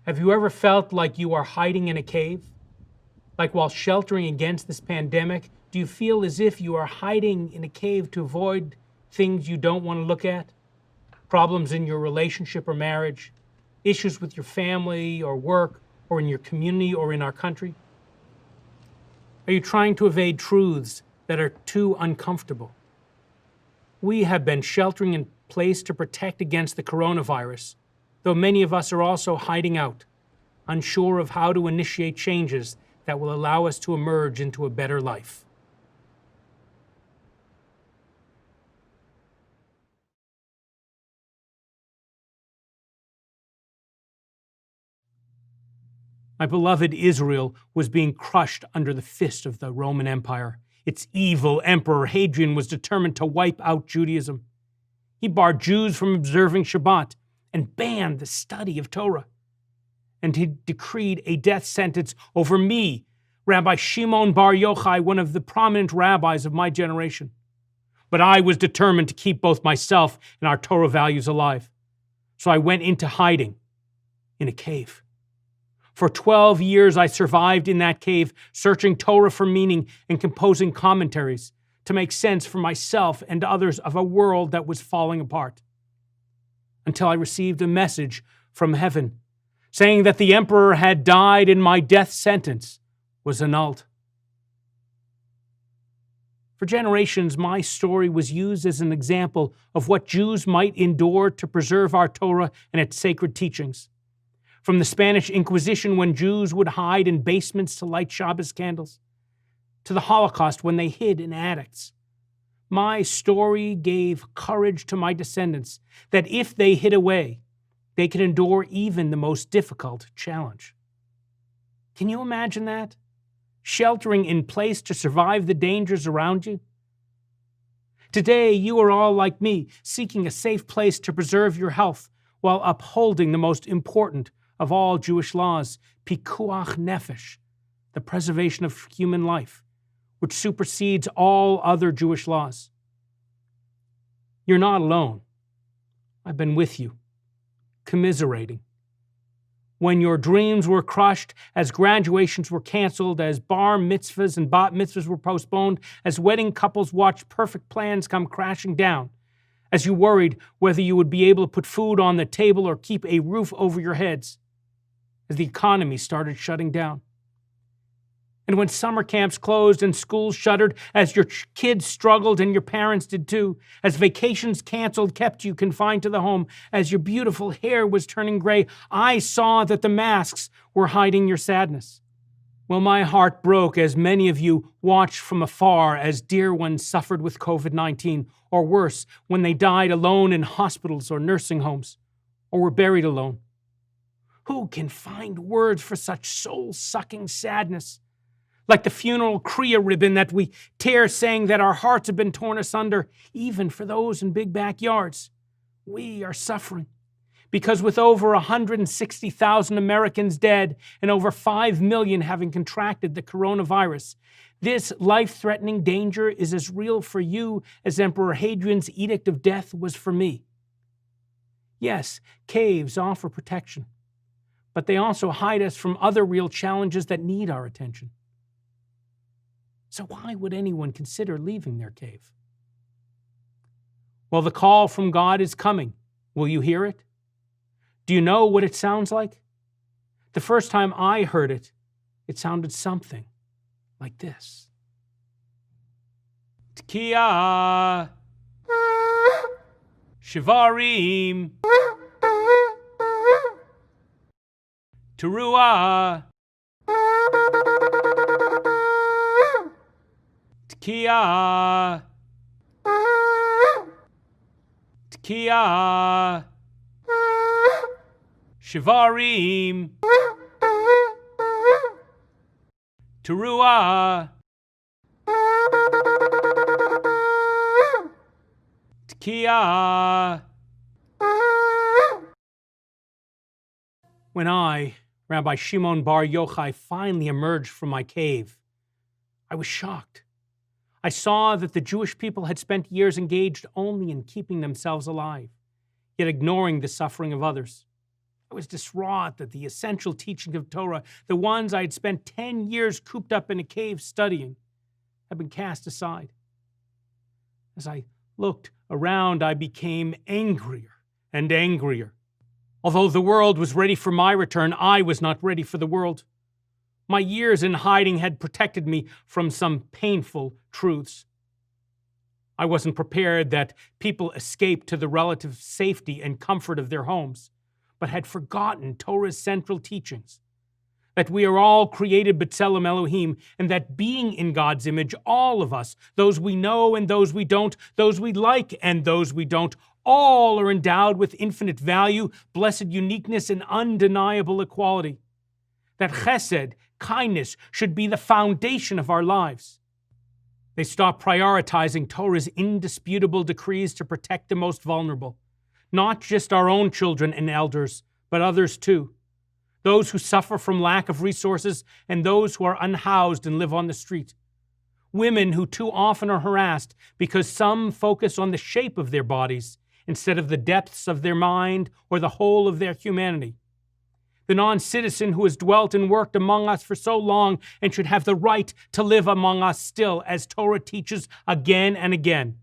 Have you ever felt like you are hiding in a cave? Like while sheltering against this pandemic, do you feel as if you are hiding in a cave to avoid things you don't want to look at? Problems in your relationship or marriage, issues with your family or work, or in your community or in our country? Are you trying to evade truths that are too uncomfortable? We have been sheltering in place to protect against the coronavirus, though many of us are also hiding out, unsure of how to initiate changes that will allow us to emerge into a better life. My beloved Israel was being crushed under the fist of the Roman Empire. Its evil emperor Hadrian was determined to wipe out Judaism. He barred Jews from observing Shabbat and banned the study of Torah. And he decreed a death sentence over me, Rabbi Shimon Bar Yochai, one of the prominent rabbis of my generation. But I was determined to keep both myself and our Torah values alive. So I went into hiding in a cave. For 12 years, I survived in that cave, searching Torah for meaning and composing commentaries to make sense for myself and others of a world that was falling apart. Until I received a message from heaven saying that the emperor had died and my death sentence was annulled. For generations, my story was used as an example of what Jews might endure to preserve our Torah and its sacred teachings. From the Spanish Inquisition, when Jews would hide in basements to light Shabbos candles, to the Holocaust when they hid in attics. My story gave courage to my descendants that if they hid away, they could endure even the most difficult challenge. Can you imagine that? Sheltering in place to survive the dangers around you? Today, you are all like me, seeking a safe place to preserve your health while upholding the most important of all Jewish laws, pikuach nefesh, the preservation of human life, which supersedes all other Jewish laws. You're not alone. I've been with you, commiserating. When your dreams were crushed, as graduations were canceled, as bar mitzvahs and bat mitzvahs were postponed, as wedding couples watched perfect plans come crashing down, as you worried whether you would be able to put food on the table or keep a roof over your heads, as the economy started shutting down. And when summer camps closed and schools shuttered, as your kids struggled and your parents did too, as vacations canceled kept you confined to the home, as your beautiful hair was turning gray, I saw that the masks were hiding your sadness. Well, my heart broke as many of you watched from afar as dear ones suffered with COVID-19, or worse, when they died alone in hospitals or nursing homes, or were buried alone. Who can find words for such soul-sucking sadness? Like the funeral kriya ribbon that we tear, saying that our hearts have been torn asunder, even for those in big backyards. We are suffering because with over 160,000 Americans dead and over 5 million having contracted the coronavirus, this life-threatening danger is as real for you as Emperor Hadrian's edict of death was for me. Yes, caves offer protection, but they also hide us from other real challenges that need our attention. So why would anyone consider leaving their cave? Well, the call from God is coming. Will you hear it? Do you know what it sounds like? The first time I heard it, it sounded something like this. Tkiya, Shivarim, Teruah, Tkiya, Tkiya, Shivarim, Teruah, Tkiya. When I, Rabbi Shimon Bar Yochai, finally emerged from my cave, I was shocked. I saw that the Jewish people had spent years engaged only in keeping themselves alive, yet ignoring the suffering of others. I was distraught that the essential teachings of Torah, the ones I had spent 10 years cooped up in a cave studying, had been cast aside. As I looked around, I became angrier and angrier. Although the world was ready for my return, I was not ready for the world. My years in hiding had protected me from some painful truths. I wasn't prepared that people escaped to the relative safety and comfort of their homes, but had forgotten Torah's central teachings, that we are all created b'tselem Elohim, and that being in God's image, all of us, those we know and those we don't, those we like and those we don't, all are endowed with infinite value, blessed uniqueness, and undeniable equality. That chesed, kindness, should be the foundation of our lives. They stopped prioritizing Torah's indisputable decrees to protect the most vulnerable, not just our own children and elders, but others too. Those who suffer from lack of resources and those who are unhoused and live on the street. Women who too often are harassed because some focus on the shape of their bodies instead of the depths of their mind or the whole of their humanity. The non-citizen who has dwelt and worked among us for so long and should have the right to live among us still, as Torah teaches again and again.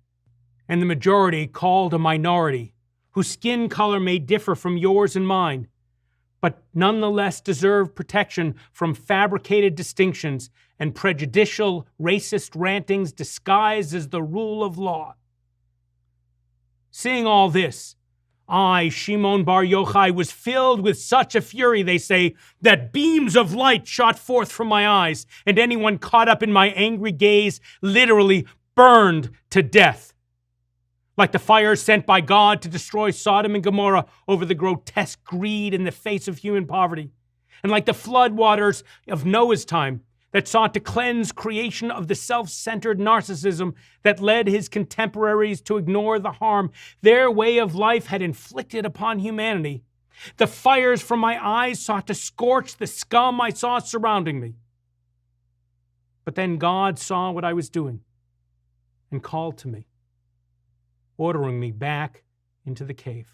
And the majority called a minority, whose skin color may differ from yours and mine, but nonetheless deserve protection from fabricated distinctions and prejudicial, racist rantings disguised as the rule of law. Seeing all this, I, Shimon Bar Yochai, was filled with such a fury, they say, that beams of light shot forth from my eyes, and anyone caught up in my angry gaze literally burned to death. Like the fire sent by God to destroy Sodom and Gomorrah over the grotesque greed in the face of human poverty, and like the floodwaters of Noah's time that sought to cleanse creation of the self-centered narcissism that led his contemporaries to ignore the harm their way of life had inflicted upon humanity. The fires from my eyes sought to scorch the scum I saw surrounding me. But then God saw what I was doing and called to me, ordering me back into the cave.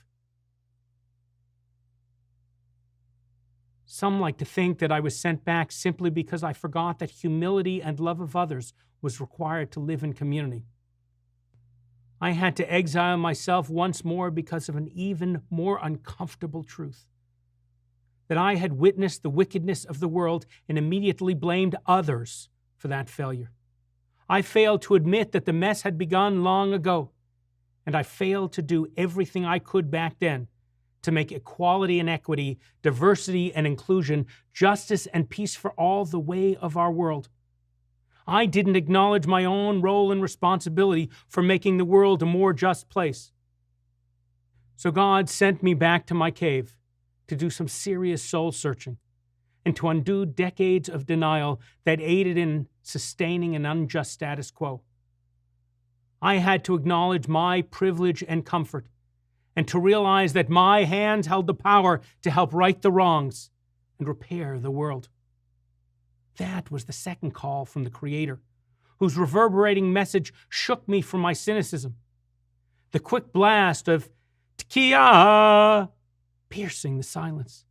Some like to think that I was sent back simply because I forgot that humility and love of others was required to live in community. I had to exile myself once more because of an even more uncomfortable truth: that I had witnessed the wickedness of the world and immediately blamed others for that failure. I failed to admit that the mess had begun long ago, and I failed to do everything I could back then to make equality and equity, diversity and inclusion, justice and peace for all the way of our world. I didn't acknowledge my own role and responsibility for making the world a more just place. So God sent me back to my cave to do some serious soul searching and to undo decades of denial that aided in sustaining an unjust status quo. I had to acknowledge my privilege and comfort, and to realize that my hands held the power to help right the wrongs and repair the world. That was the second call from the Creator, whose reverberating message shook me from my cynicism. The quick blast of T'kiah, piercing the silence.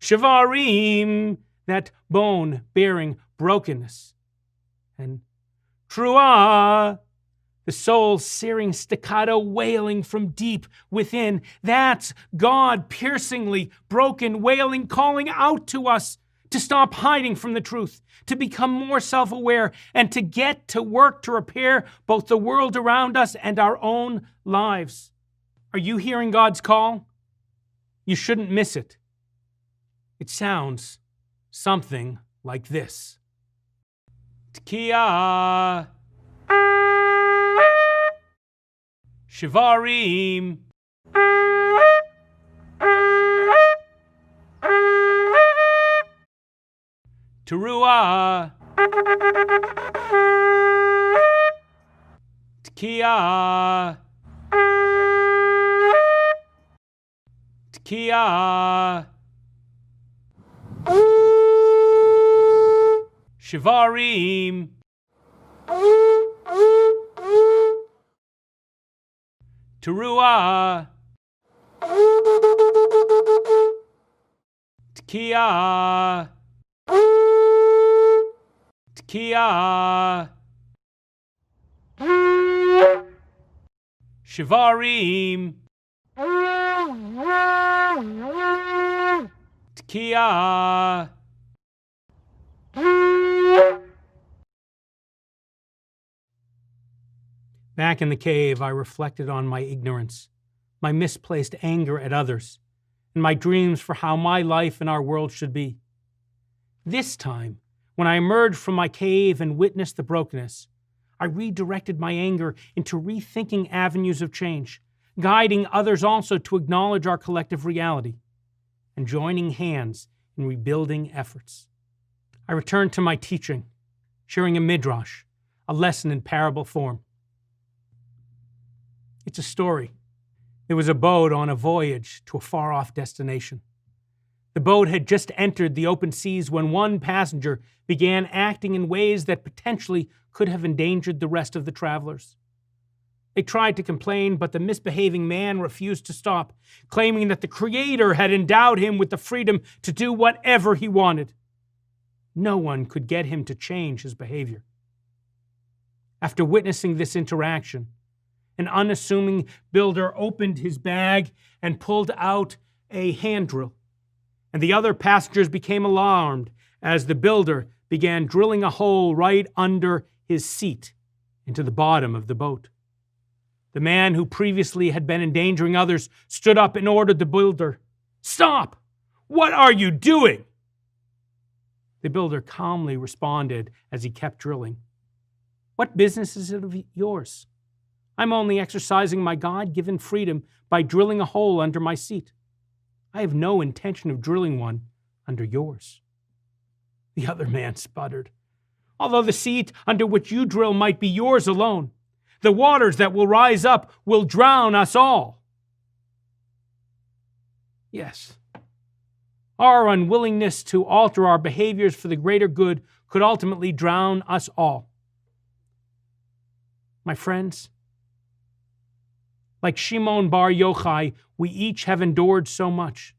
Shavarim, that bone-bearing brokenness. And Truah, the soul-searing staccato wailing from deep within. That's God piercingly, broken, wailing, calling out to us to stop hiding from the truth, to become more self-aware, and to get to work to repair both the world around us and our own lives. Are you hearing God's call? You shouldn't miss it. It sounds something like this. T'kiah. Shivarim. Teruah. T'kiah. T'kiah. Shivarim. Teruah. Tkiya. Tkiya. Shivarim. Tkiya. Back in the cave, I reflected on my ignorance, my misplaced anger at others, and my dreams for how my life and our world should be. This time, when I emerged from my cave and witnessed the brokenness, I redirected my anger into rethinking avenues of change, guiding others also to acknowledge our collective reality, and joining hands in rebuilding efforts. I returned to my teaching, sharing a midrash, a lesson in parable form. It's a story. There was a boat on a voyage to a far-off destination. The boat had just entered the open seas when one passenger began acting in ways that potentially could have endangered the rest of the travelers. They tried to complain, but the misbehaving man refused to stop, claiming that the Creator had endowed him with the freedom to do whatever he wanted. No one could get him to change his behavior. After witnessing this interaction, an unassuming builder opened his bag and pulled out a hand drill, and the other passengers became alarmed as the builder began drilling a hole right under his seat into the bottom of the boat. The man who previously had been endangering others stood up and ordered the builder, "Stop! What are you doing?" The builder calmly responded as he kept drilling, "What business is it of yours? I'm only exercising my God-given freedom by drilling a hole under my seat. I have no intention of drilling one under yours." The other man sputtered, "Although the seat under which you drill might be yours alone, the waters that will rise up will drown us all." Yes, our unwillingness to alter our behaviors for the greater good could ultimately drown us all. My friends, like Shimon Bar Yochai, we each have endured so much.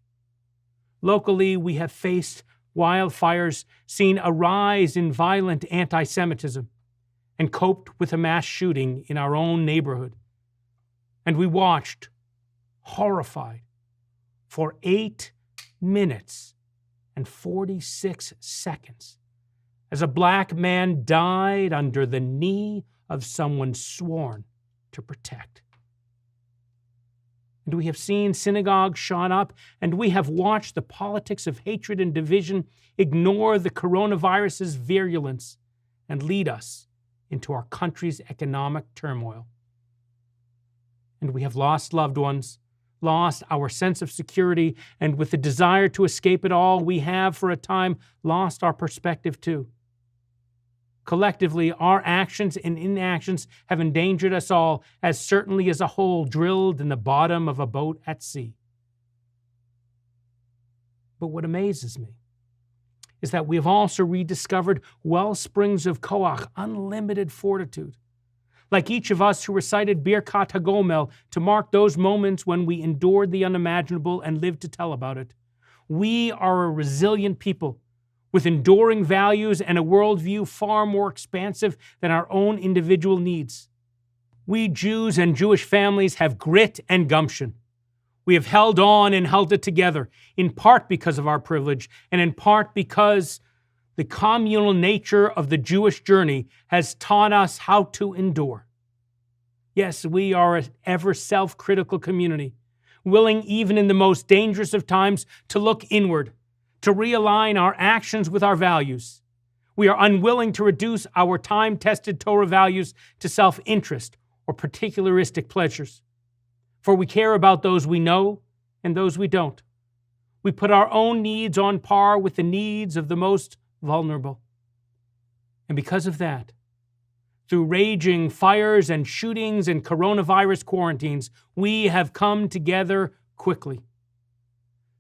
Locally, we have faced wildfires, seen a rise in violent anti-Semitism, and coped with a mass shooting in our own neighborhood. And we watched, horrified, for 8 minutes and 46 seconds as a black man died under the knee of someone sworn to protect. And we have seen synagogues shot up, and we have watched the politics of hatred and division ignore the coronavirus's virulence and lead us into our country's economic turmoil. And we have lost loved ones, lost our sense of security, and with the desire to escape it all, we have, for a time, lost our perspective too. Collectively, our actions and inactions have endangered us all as certainly as a hole drilled in the bottom of a boat at sea. But what amazes me is that we have also rediscovered well springs of koach, unlimited fortitude. Like each of us who recited Birkat HaGomel to mark those moments when we endured the unimaginable and lived to tell about it. We are a resilient people with enduring values and a worldview far more expansive than our own individual needs. We Jews and Jewish families have grit and gumption. We have held on and held it together, in part because of our privilege, and in part because the communal nature of the Jewish journey has taught us how to endure. Yes, we are an ever self-critical community, willing even in the most dangerous of times to look inward, to realign our actions with our values. We are unwilling to reduce our time-tested Torah values to self-interest or particularistic pleasures. For we care about those we know and those we don't. We put our own needs on par with the needs of the most vulnerable. And because of that, through raging fires and shootings and coronavirus quarantines, we have come together quickly.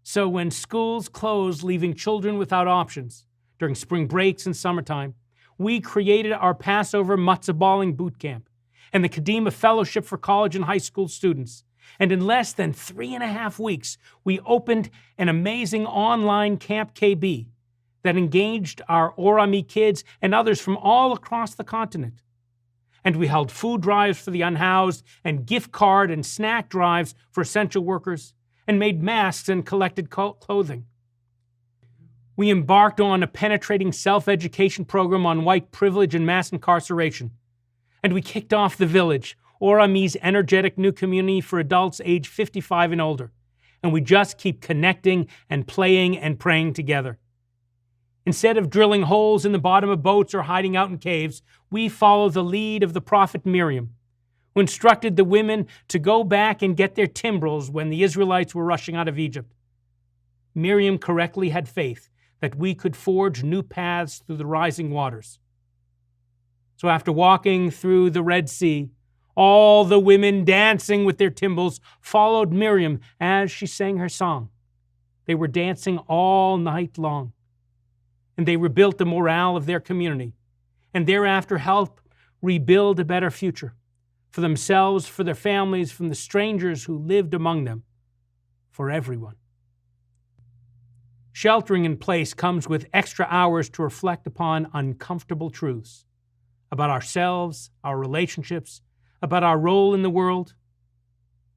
So when schools closed, leaving children without options during spring breaks and summertime, we created our Passover matzah balling boot camp and the Kadima Fellowship for college and high school students. And in less than 3.5 weeks, we opened an amazing online Camp KB that engaged our Orami kids and others from all across the continent. And we held food drives for the unhoused and gift card and snack drives for essential workers and made masks and collected clothing. We embarked on a penetrating self-education program on white privilege and mass incarceration. And we kicked off The Village, Orami's energetic new community for adults age 55 and older. And we just keep connecting and playing and praying together. Instead of drilling holes in the bottom of boats or hiding out in caves, we follow the lead of the prophet Miriam, who instructed the women to go back and get their timbrels when the Israelites were rushing out of Egypt. Miriam correctly had faith that we could forge new paths through the rising waters. So after walking through the Red Sea, all the women dancing with their timbrels followed Miriam as she sang her song. They were dancing all night long. And they rebuilt the morale of their community, and thereafter helped rebuild a better future for themselves, for their families, from the strangers who lived among them, for everyone. Sheltering in place comes with extra hours to reflect upon uncomfortable truths about ourselves, our relationships, about our role in the world.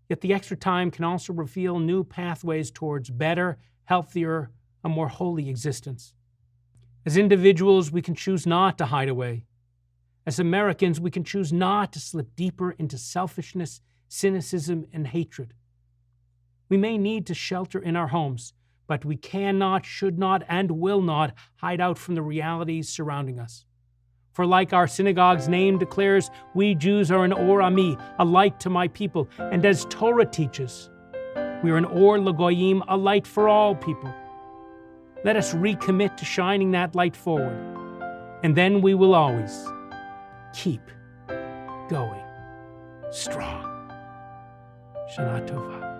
Yet the extra time can also reveal new pathways towards better, healthier, a more holy existence. As individuals, we can choose not to hide away. As Americans, we can choose not to slip deeper into selfishness, cynicism, and hatred. We may need to shelter in our homes, but we cannot, should not, and will not hide out from the realities surrounding us. For like our synagogue's name declares, we Jews are an Or Ami, a light to my people. And as Torah teaches, we are an Or L'Goyim, a light for all people. Let us recommit to shining that light forward, and then we will always keep going strong. Shana Tova.